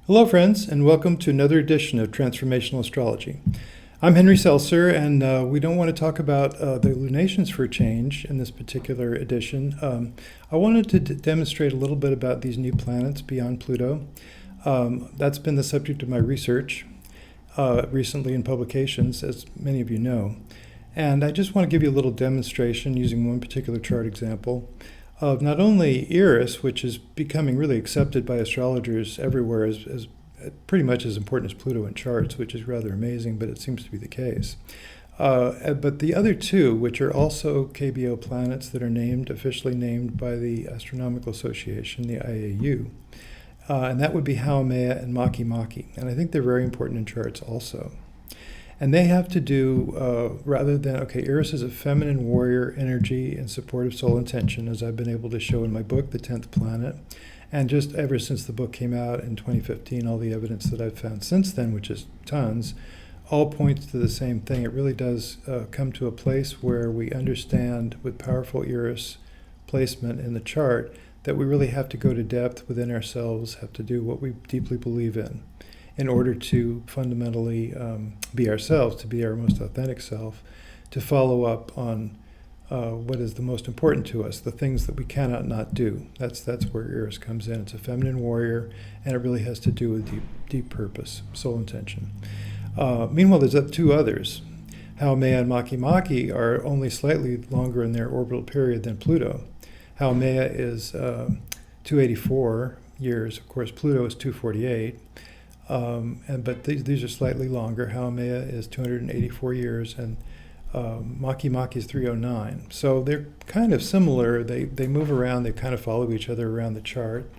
Hello, friends, and welcome to another edition of Transformational Astrology. I'm Henry Seltzer, and we don't want to talk about the lunations for change in this particular edition. I wanted to demonstrate a little bit about these new planets beyond Pluto. That's been the subject of my research recently in publications, as many of you know. And I just want to give you a little demonstration using one particular chart example of not only Eris, which is becoming really accepted by astrologers everywhere as pretty much as important as Pluto in charts, which is rather amazing, but it seems to be the case. But the other two, which are also KBO planets that are officially named by the Astronomical Association, the IAU, and that would be Haumea and Makemake. And I think they're very important in charts also. And they have to do, rather than, Eris is a feminine warrior energy and supportive soul intention, as I've been able to show in my book, The 10th Planet. And just ever since the book came out in 2015, all the evidence that I've found since then, which is tons, all points to the same thing. It really does come to a place where we understand with powerful Eris placement in the chart that we really have to go to depth within ourselves, have to do what we deeply believe in order to fundamentally be ourselves, to be our most authentic self, to follow up on what is the most important to us, the things that we cannot not do. That's where Eris comes in. It's a feminine warrior, and it really has to do with deep purpose, soul intention. Meanwhile, there's two others. Haumea and Makemake are only slightly longer in their orbital period than Pluto. Haumea is 284 years. Of course, Pluto is 248. But these are slightly longer. Haumea is 284 years, and Makemake is 309. So they're kind of similar. They move around. They kind of follow each other around the chart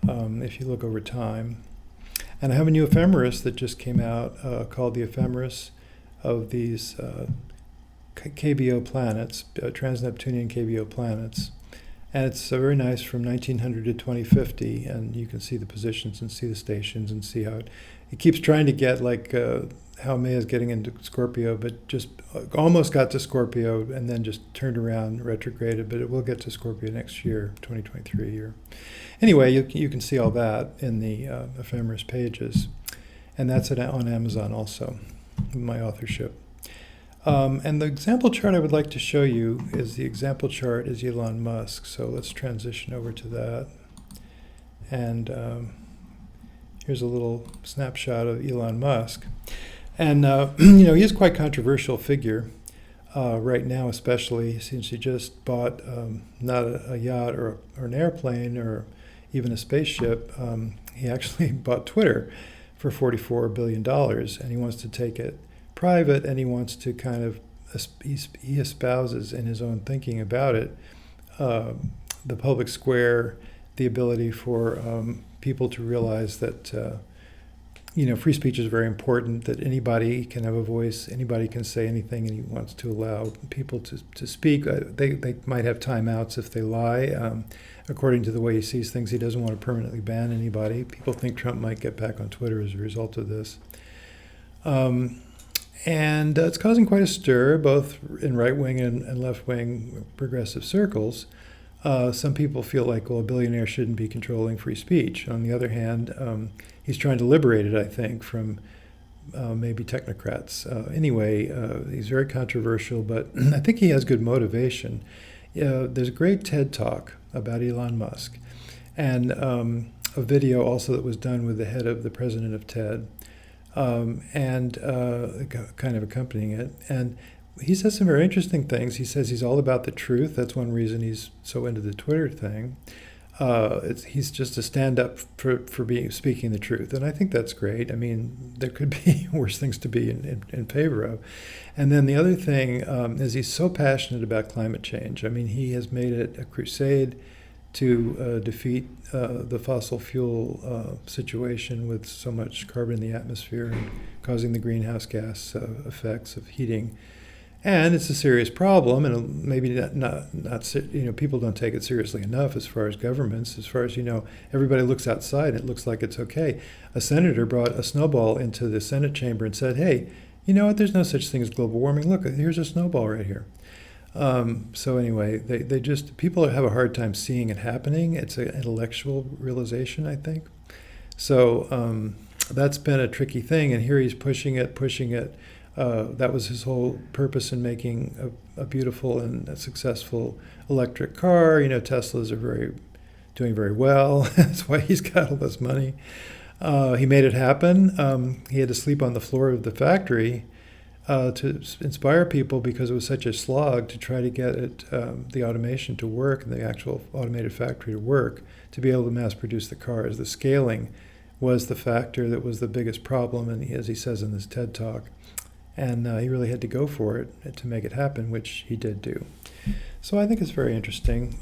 if you look over time. And I have a new ephemeris that just came out called the ephemeris of these KBO planets, trans-Neptunian KBO planets. And it's very nice from 1900 to 2050, and you can see the positions and see the stations and see how it keeps trying to get like Haumea is getting into Scorpio, but just almost got to Scorpio and then just turned around, retrograded, but it will get to Scorpio next year, 2023 year. Anyway, you can see all that in the ephemeris pages, and that's on Amazon also, my authorship. And the example chart I would like to show you is the example chart is Elon Musk. So let's transition over to that. And here's a little snapshot of Elon Musk. And, he is quite a controversial figure right now, especially since he just bought not a yacht or an airplane or even a spaceship. He actually bought Twitter for $44 billion, and he wants to take it private, and he wants to kind of, he espouses in his own thinking about it, the public square, the ability for people to realize that, free speech is very important, that anybody can have a voice, anybody can say anything, and he wants to allow people to speak. They might have timeouts if they lie. According to the way he sees things, he doesn't want to permanently ban anybody. People think Trump might get back on Twitter as a result of this. And it's causing quite a stir, both in right-wing and left-wing progressive circles. Some people feel like, well, a billionaire shouldn't be controlling free speech. On the other hand, he's trying to liberate it, I think, from maybe technocrats. Anyway, he's very controversial, but I think he has good motivation. There's a great TED Talk about Elon Musk, and a video also that was done with the president of TED. And kind of accompanying it. And he says some very interesting things. He says he's all about the truth. That's one reason he's so into the Twitter thing. He's just a stand-up for speaking the truth. And I think that's great. I mean, there could be worse things to be in favor of. And then the other thing is he's so passionate about climate change. I mean, he has made it a crusade to defeat the fossil fuel situation with so much carbon in the atmosphere and causing the greenhouse gas effects of heating. And it's a serious problem, and maybe not people don't take it seriously enough as far as governments. As far as everybody looks outside and it looks like it's okay. A senator brought a snowball into the Senate chamber and said, hey, you know what, there's no such thing as global warming. Look, here's a snowball right here. So anyway, people have a hard time seeing it happening. It's an intellectual realization, I think. So that's been a tricky thing, and here he's pushing it, pushing it. That was his whole purpose in making a beautiful and a successful electric car. Teslas are doing very well. That's why he's got all this money. He made it happen. He had to sleep on the floor of the factory to inspire people because it was such a slog to try to get the automation to work and the actual automated factory to work to be able to mass produce the cars. The scaling was the factor that was the biggest problem, and as he says in this TED Talk. And he really had to go for it to make it happen, which he did do. So I think it's very interesting.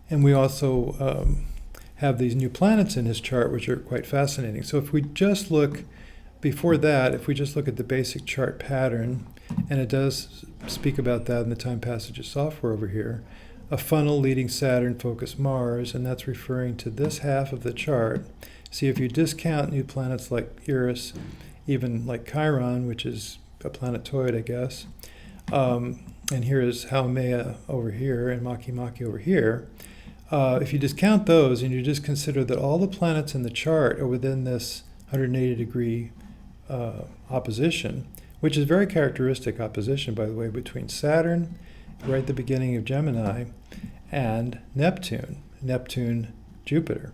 And we also have these new planets in his chart, which are quite fascinating. So if we just look, before that, if we just look at the basic chart pattern, and it does speak about that in the time passages software over here, a funnel leading Saturn, focus Mars, and that's referring to this half of the chart. See, if you discount new planets like Eris, even like Chiron, which is a planetoid, I guess, and here is Haumea over here and Makemake over here. If you discount those and you just consider that all the planets in the chart are within this 180 degree opposition, which is very characteristic opposition, by the way, between Saturn, right at the beginning of Gemini, and Neptune, Jupiter,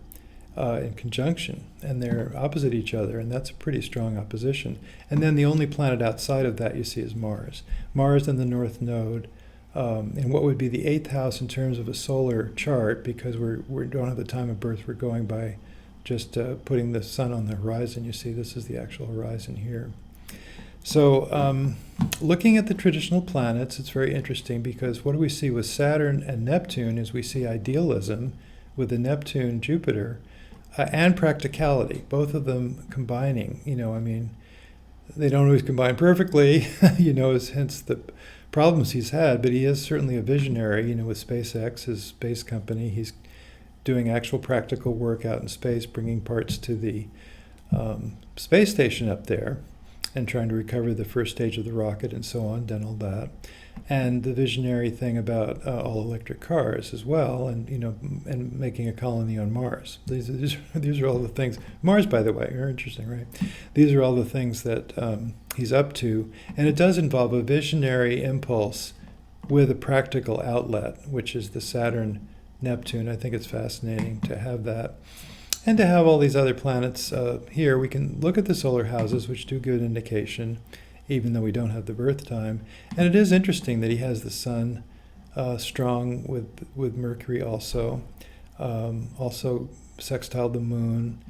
in conjunction, and they're opposite each other, and that's a pretty strong opposition. And then the only planet outside of that you see is Mars. Mars in the North Node, in what would be the 8th house in terms of a solar chart, because we don't have the time of birth, we're going by just putting the sun on the horizon. You see this is the actual horizon here. So looking at the traditional planets, it's very interesting because what do we see with Saturn and Neptune is we see idealism with the Neptune, Jupiter, and practicality, both of them combining. They don't always combine perfectly, hence the problems he's had, but he is certainly a visionary, with SpaceX, his space company. He's doing actual practical work out in space, bringing parts to the space station up there and trying to recover the first stage of the rocket and so on, done all that. And the visionary thing about all electric cars as well, and and making a colony on Mars. These are all the things. Mars, by the way, are interesting, right? These are all the things that he's up to, and it does involve a visionary impulse with a practical outlet, which is the Saturn, Neptune. I think it's fascinating to have that. And to have all these other planets here. We can look at the solar houses, which do give an indication, even though we don't have the birth time. And it is interesting that he has the sun strong with Mercury also, also sextile the moon.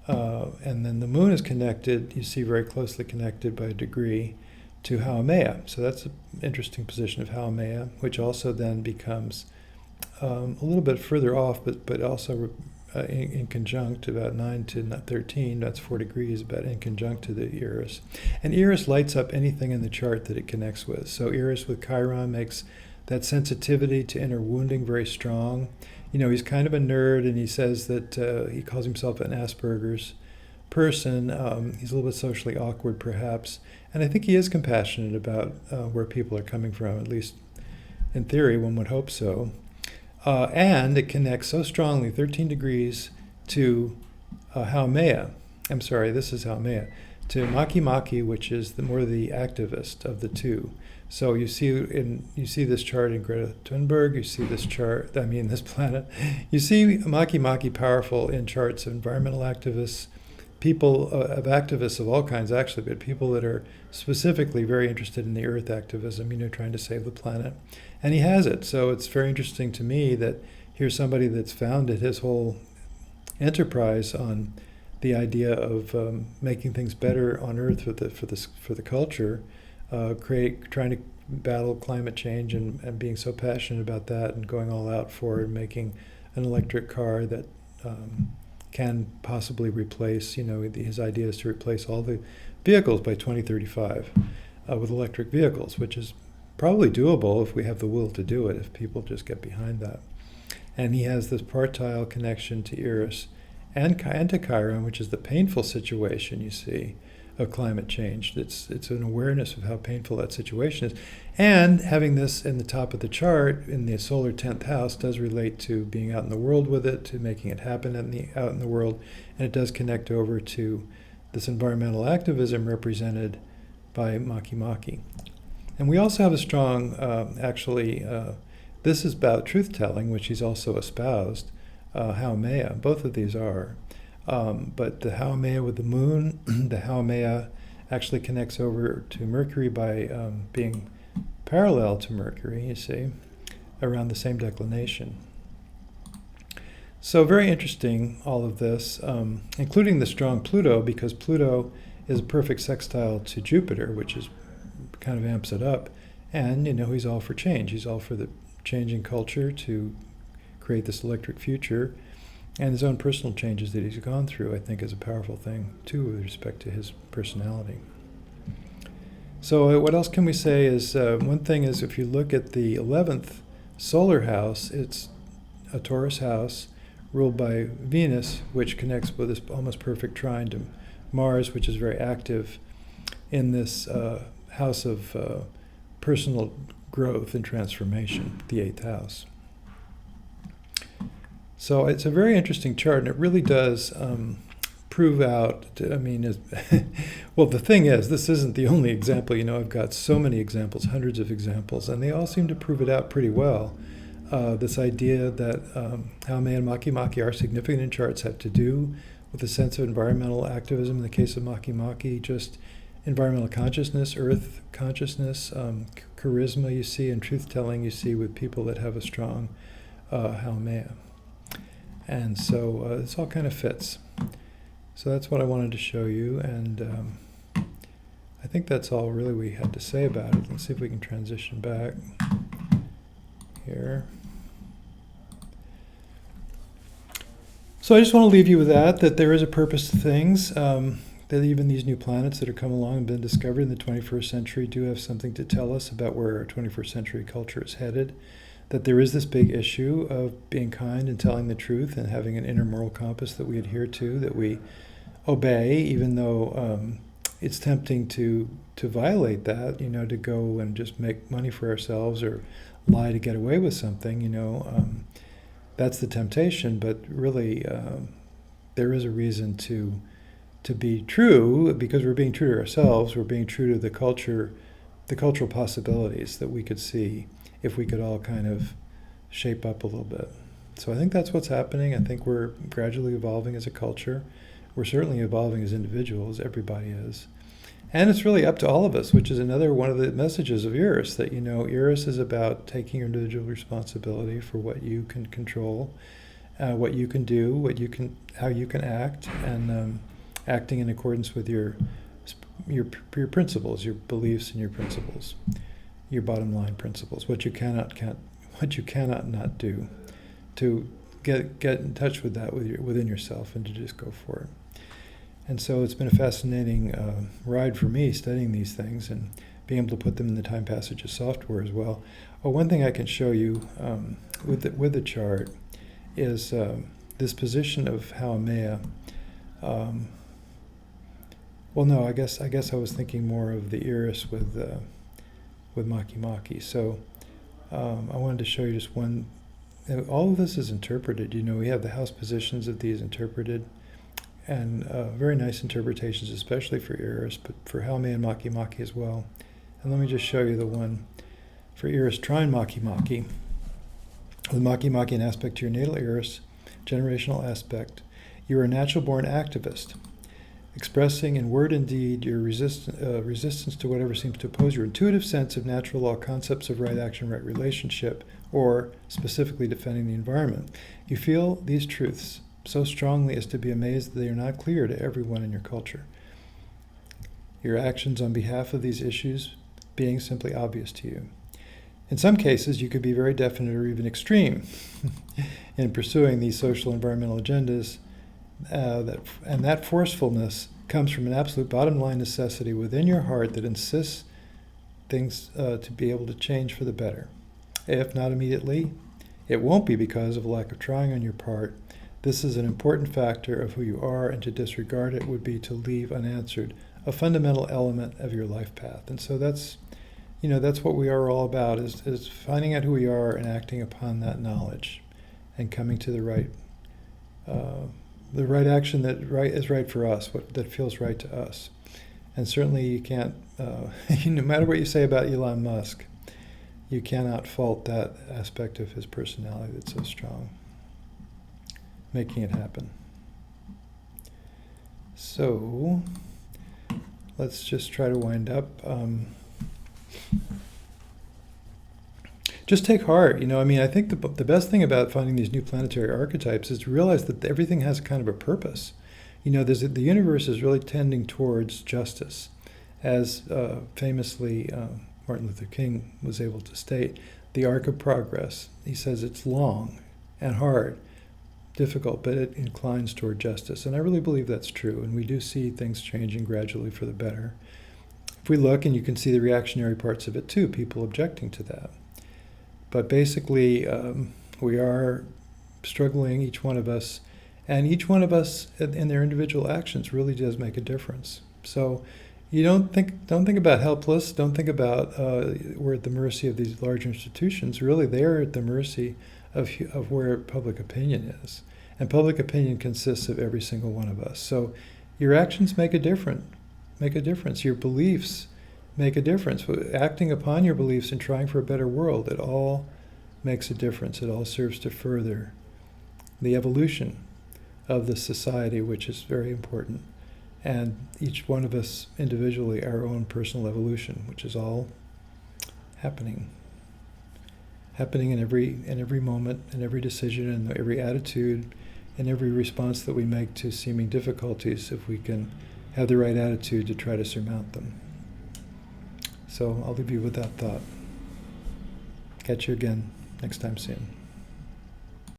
And then the moon is connected, you see very closely connected by a degree, to Haumea. So that's an interesting position of Haumea, which also then becomes a little bit further off, but also in conjunct, about 9 to 13, that's 4 degrees, but in conjunct to the Eris. And Eris lights up anything in the chart that it connects with. So Eris with Chiron makes that sensitivity to inner wounding very strong. He's kind of a nerd, and he says that he calls himself an Asperger's person. He's a little bit socially awkward, perhaps. And I think he is compassionate about where people are coming from, at least in theory, one would hope so. And it connects so strongly, 13 degrees, to Haumea. I'm sorry, this is Haumea. To Makemake, which is more the activist of the two. So you see this chart in Greta Thunberg. You see this chart. This planet. You see Makemake powerful in charts of environmental activists, people of activists of all kinds, actually, but people that are specifically very interested in the Earth activism. Trying to save the planet. And he has it. So it's very interesting to me that here's somebody that's founded his whole enterprise on the idea of making things better on Earth for the culture, trying to battle climate change and being so passionate about that and going all out for it, making an electric car that can possibly replace, his idea is to replace all the vehicles by 2035 with electric vehicles, which is probably doable if we have the will to do it, if people just get behind that. And he has this partile connection to Eris and to Chiron, which is the painful situation, you see, of climate change. It's an awareness of how painful that situation is. And having this in the top of the chart in the solar 10th house does relate to being out in the world with it, to making it happen out in the world, and it does connect over to this environmental activism represented by Makemake. And we also have a strong, this is about truth-telling, which he's also espoused, Haumea. Both of these are. But the Haumea with the moon, the Haumea actually connects over to Mercury by being parallel to Mercury, you see, around the same declination. So very interesting, all of this, including the strong Pluto, because Pluto is a perfect sextile to Jupiter, which is kind of amps it up. And, he's all for change. He's all for the changing culture to create this electric future. And his own personal changes that he's gone through, I think, is a powerful thing, too, with respect to his personality. So what else can we say is, one thing is, if you look at the 11th solar house, it's a Taurus house ruled by Venus, which connects with this almost perfect trine to Mars, which is very active in this house of personal growth and transformation, the 8th house. So it's a very interesting chart, and it really does prove out, well, the thing is, this isn't the only example. I've got so many examples, hundreds of examples, and they all seem to prove it out pretty well. This idea that Haumea and Makemake are significant in charts have to do with a sense of environmental activism. In the case of Makemake, just environmental consciousness, earth consciousness, charisma you see, and truth-telling you see with people that have a strong Haumea. And so this all kind of fits. So that's what I wanted to show you, and I think that's all really we had to say about it. Let's see if we can transition back here. So I just want to leave you with that there is a purpose to things, that even these new planets that are coming along and been discovered in the 21st century do have something to tell us about where our 21st century culture is headed. That there is this big issue of being kind and telling the truth and having an inner moral compass that we adhere to, that we obey, even though it's tempting to violate that, to go and just make money for ourselves or lie to get away with something, that's the temptation. But really, there is a reason to be true, because we're being true to ourselves, we're being true to the culture, the cultural possibilities that we could see if we could all kind of shape up a little bit. So I think that's what's happening. I think we're gradually evolving as a culture. We're certainly evolving as individuals. Everybody is. And it's really up to all of us, which is another one of the messages of Eris, that, Eris is about taking your individual responsibility for what you can control, what you can do, how you can act, and acting in accordance with your principles, your beliefs and your principles. Your bottom line principles, what you cannot not do, to get in touch with that within yourself and to just go for it. And so it's been a fascinating ride for me studying these things and being able to put them in the time passages software as well. Oh, one thing I can show you with the chart is this position of Haumea. Well, no, I guess I was thinking more of the Eris with Makemake. So I wanted to show you just one. All of this is interpreted. We have the house positions of these interpreted, and very nice interpretations, especially for Eris, but for Haumea and Makemake as well. And let me just show you the one for Eris trine Makemake. With Makemake an aspect to your natal Eris, generational aspect, you are a natural-born activist, expressing in word and deed your resistance to whatever seems to oppose your intuitive sense of natural law concepts of right action, right relationship, or specifically defending the environment. You feel these truths so strongly as to be amazed that they are not clear to everyone in your culture. Your actions on behalf of these issues being simply obvious to you. In some cases, you could be very definite or even extreme in pursuing these social environmental agendas. And that forcefulness comes from an absolute bottom line necessity within your heart that insists things to be able to change for the better. If not immediately, it won't be because of a lack of trying on your part. This is an important factor of who you are, and to disregard it would be to leave unanswered a fundamental element of your life path. And so that's what we are all about, is finding out who we are and acting upon that knowledge and coming to the right action that is right for us, that feels right to us. And certainly you can't, no matter what you say about Elon Musk, you cannot fault that aspect of his personality that's so strong, making it happen. So let's just try to wind up. Just take heart. I think the best thing about finding these new planetary archetypes is to realize that everything has kind of a purpose. The universe is really tending towards justice, as famously Martin Luther King was able to state. The arc of progress. He says it's long and hard, difficult, but it inclines toward justice. And I really believe that's true. And we do see things changing gradually for the better. If we look, and you can see the reactionary parts of it too, people objecting to that. But basically, we are struggling, each one of us, and each one of us in their individual actions really does make a difference. So you don't think about helpless, don't think about we're at the mercy of these large institutions. Really, they're at the mercy of where public opinion is. And public opinion consists of every single one of us. So your actions make a difference. Your beliefs make a difference. Acting upon your beliefs and trying for a better world, it all makes a difference. It all serves to further the evolution of the society, which is very important. And each one of us individually, our own personal evolution, which is all happening in every moment, in every decision, and every attitude, and every response that we make to seeming difficulties, if we can have the right attitude to try to surmount them. So I'll leave you with that thought. Catch you again next time soon.